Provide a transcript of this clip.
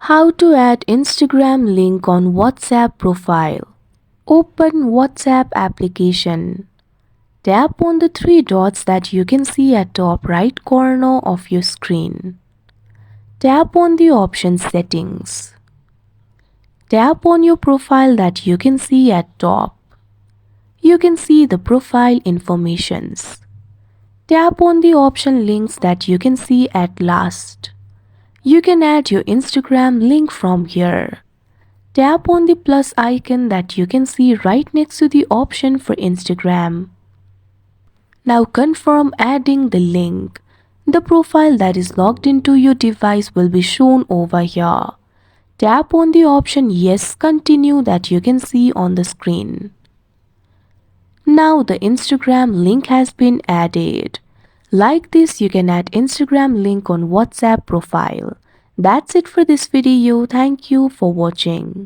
How to add Instagram link on WhatsApp profile. Open WhatsApp application. Tap on the three dots that you can see at top right corner of your screen. Tap on the option Settings. Tap on your profile that you can see at top. You can see the profile informations. Tap on the option Links that you can see at last. You can add your Instagram link from here. Tap on the plus icon that you can see right next to the option for Instagram. Now confirm adding the link. The profile that is logged into your device will be shown over here. Tap on the option Yes, Continue that you can see on the screen. Now the Instagram link has been added. Like this, you can add Instagram link on WhatsApp profile. That's it for this video. Thank you for watching.